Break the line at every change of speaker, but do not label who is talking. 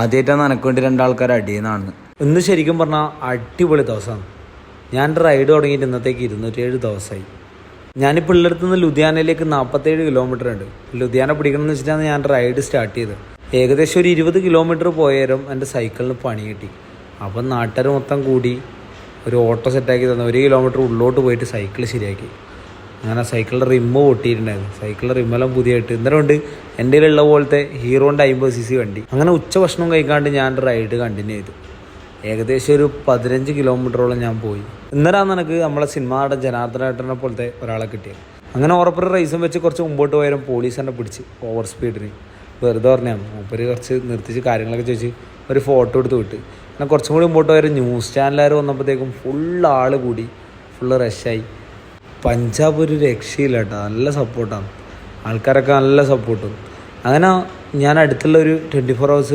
ആദ്യമായിട്ടാണ് നിനക്ക് വേണ്ടി രണ്ടാൾക്കാർ അടിയെന്നാണ്. ഇന്ന് ശരിക്കും പറഞ്ഞാൽ അടിപൊളി ദിവസമാണ്. ഞാൻ റൈഡ് തുടങ്ങിയിട്ട് ഇന്നത്തേക്ക് 207 ദിവസമായി. ഞാനിപ്പോൾ ഉള്ളിടത്തുനിന്ന് ലുധിയാനയിലേക്ക് 47 കിലോമീറ്റർ ഉണ്ട്. ലുധിയാന പിടിക്കണമെന്ന് വെച്ചിട്ടാണ് ഞാൻ റൈഡ് സ്റ്റാർട്ട് ചെയ്തത്. ഏകദേശം ഒരു 20 കിലോമീറ്റർ പോയേരം എൻ്റെ സൈക്കിളിന് പണി കിട്ടി. അപ്പം നാട്ടുകാർ മൊത്തം കൂടി ഒരു ഓട്ടോ സെറ്റാക്കി തന്നെ 1 കിലോമീറ്റർ ഉള്ളോട്ട് പോയിട്ട് സൈക്കിൾ ശരിയാക്കി. അങ്ങനെ സൈക്കിളിൻ്റെ റിമ്മ് പൊട്ടിയിട്ടുണ്ടായിരുന്നു. സൈക്കിളിൻ്റെ റിമ്മെല്ലാം പുതിയതായിട്ട് ഇന്നലെയുണ്ട്. എൻ്റെ കയ്യിലുള്ള പോലത്തെ ഹീറോൻ്റെ 50cc വണ്ടി. അങ്ങനെ ഉച്ച ഭക്ഷണം കഴിക്കാണ്ട് ഞാൻ റൈഡ് കണ്ടിന്യൂ ചെയ്തു. ഏകദേശം ഒരു 15 കിലോമീറ്ററോളം ഞാൻ പോയി. ഇന്നലാണ് എനിക്ക് നമ്മളെ സിനിമ നടൻ ജനാർദ്ദനേട്ടനെ പോലത്തെ ഒരാളെ കിട്ടിയത്. അങ്ങനെ ഉറപ്പൊരു റേസും വെച്ച് കുറച്ച് മുമ്പോട്ട് പോയാലും പോലീസ് എന്നെ പിടിച്ച് ഓവർ സ്പീഡിന്. വെറുതെ പറഞ്ഞാൽ മൂപ്പര് കുറച്ച് നിർത്തിച്ച് കാര്യങ്ങളൊക്കെ ചോദിച്ച് ഒരു ഫോട്ടോ എടുത്ത് വിട്ട്. എന്നാൽ കുറച്ചും കൂടി മുമ്പോട്ട് പോയാലും ന്യൂസ് ചാനലുകാർ വന്നപ്പോഴത്തേക്കും ഫുള്ള് ആൾ കൂടി, ഫുള്ള് റഷായി. പഞ്ചാബ് ഒരു രക്ഷയില്ല കേട്ടോ, നല്ല സപ്പോർട്ടാണ്, ആൾക്കാരൊക്കെ നല്ല സപ്പോർട്ടും. അങ്ങനെ ഞാൻ അടുത്തുള്ള ഒരു 24 hours